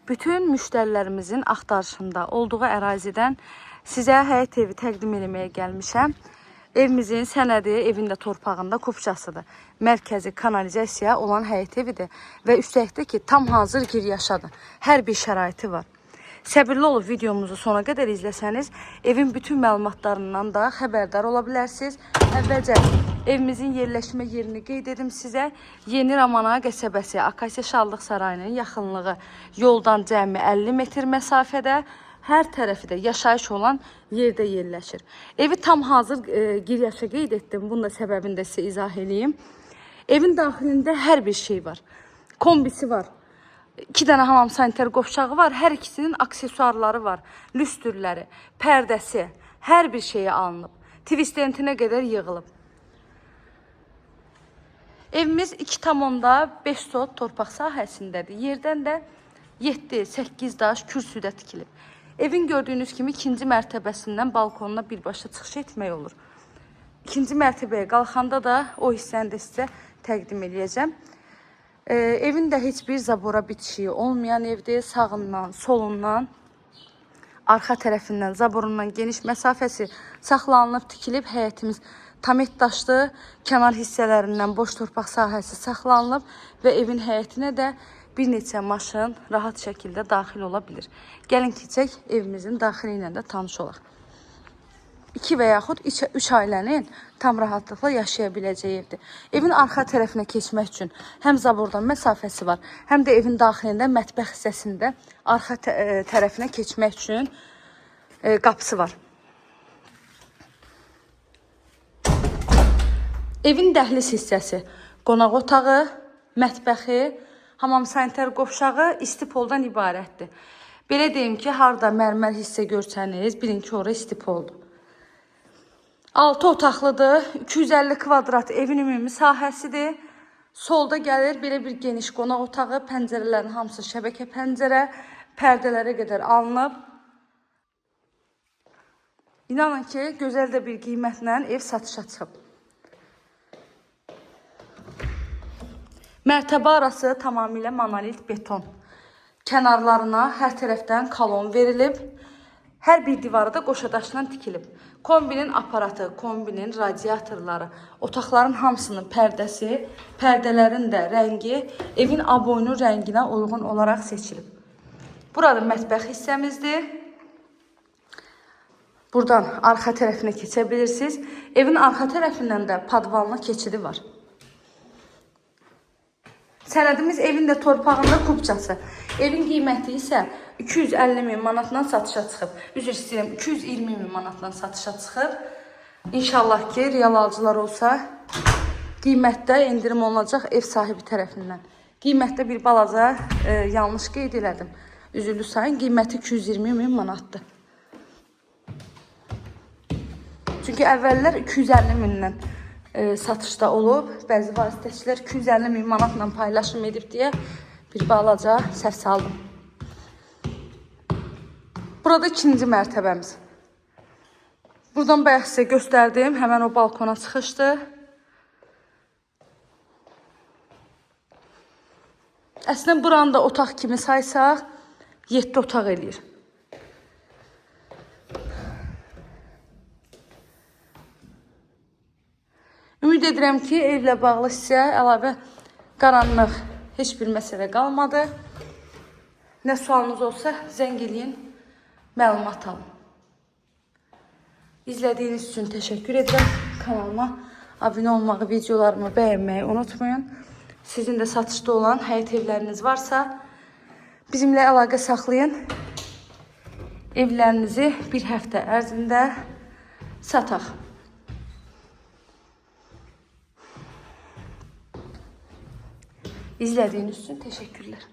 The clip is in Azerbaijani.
Bütün müştərilərimizin axtarışında olduğu ərazidən sizə həyət evi təqdim etməyə gəlmişəm. Evimizin sənədi, evin də torpağında kopçasıdır. Mərkəzi kanalizasiya olan həyət evidir və üstəlikdə ki, tam hazır giryaşadır. Hər bir şəraiti var. Səbirli olub videomuzu sona qədər izləsəniz, evin bütün məlumatlarından da xəbərdar ola bilərsiniz. Əvvəlcə evimizin yerləşmə yerini qeyd edim sizə. Yeni Ramana qəsəbəsi, Akasiya Şallıq Sarayının yaxınlığı yoldan cəmi 50 metr məsafədə, hər tərəfi də yaşayış olan yerdə yerləşir. Evi tam hazır giryaşa qeyd etdim. Bunun da səbəbini də sizə izah edeyim. Evin daxilində hər bir şey var. Kombisi var. 2 dənə hamam sanitar qovşağı var. Hər ikisinin aksesuarları var. Lüstrləri, pərdəsi, hər bir şeyi alınıb. Tvistentinə qədər yığılıb. Evimiz 2,5 sot torpaq sahəsindədir. Yerdən də 7-8 daş kürsüdə tikilib. Evin gördüyünüz kimi 2-ci mərtəbəsindən balkonuna birbaşa çıxış etmək olur. 2-ci mərtəbəyə qalxanda da o hissəni də sizə təqdim edəcəm. Evin də heç bir zabora bitişiyi olmayan evdir. Sağından, solundan, arxa tərəfindən, zaborundan geniş məsafəsi saxlanılıb, tikilib. Həyətimiz tamet daşlı, kənar hissələrindən boş torpaq sahəsi saxlanılıb və evin həyətinə də bir neçə maşın rahat şəkildə daxil ola bilir. Gəlin keçək evimizin daxili ilə də tanış olaq. 2 və yaxud 3 ailənin tam rahatlıqla yaşaya biləcəyi evdir. Evin arxa tərəfinə keçmək üçün həm zabordan məsafəsi var, həm də evin daxilində mətbəx hissəsində arxa tərəfinə keçmək üçün qapısı var. Evin dəhliz hissəsi, qonaq otağı, mətbəxi, hamam sanitar qovşağı isti poldan ibarətdir. Belə deyim ki, harda mərmər hissə görsəniz, bilin ki, ora isti poldur. 6 otaqlıdır, 250 kvadrat evin ümumi sahəsidir. Solda gəlir belə bir geniş qonaq otağı, pəncərələrin hamısı şəbəkə pəncərə, pərdələrə qədər alınıb. İnanın ki, gözəl də bir qiymətlə ev satışa çıxıb. Mərtəbə arası tamamilə monolit beton. Kənarlarına hər tərəfdən kolon verilib. Hər bir divarı da qoşadaşdan tikilib. Kombinin aparatı, kombinin radiatorları, otaqların hamısının pərdəsi, pərdələrin də rəngi evin aboynu rənginə uyğun olaraq seçilib. Burada mətbəx hissəmizdir. Buradan arxa tərəfinə keçə bilirsiniz. Evin arxa tərəfindən də padvalına keçidi var. Sənədimiz evin də torpağında kubcası. Evin qiyməti isə 250.000 manatdan satışa çıxıb. Üzr istəyirəm, 220.000 manatdan satışa çıxıb. İnşallah ki, real alıcılar olsa qiymətdə endirim olunacaq ev sahibi tərəfindən. Qiymətdə bir balaca yanlış qeyd elədim. Üzürlü sayın, qiyməti 220.000 manatdır. Çünki əvvəllər 250.000-dən satışda olub. Bəzi vasitəçilər 250.000 manatla paylaşım edib deyə bir balaca səhv saldım. Burada 2-ci mərtəbəmiz. Buradan bayaq sizə göstərdim. Həmən o balkona çıxışdır. Əslində buranı da otaq kimi saysaq 7 otaq eləyir. Ümid edirəm ki, evlə bağlı sizə əlavə qaranlıq heç bir məsələ qalmadı. Nə sualınız olsa zəng eləyin, məlumat alın. İzlədiyiniz üçün təşəkkür edirəm. Kanalıma abunə olmağı, videolarımı bəyənməyi unutmayın. Sizin də satışda olan həyət evləriniz varsa bizimlə əlaqə saxlayın. Evlərinizi bir həftə ərzində sataq. İzlədiyiniz üçün təşəkkürlər.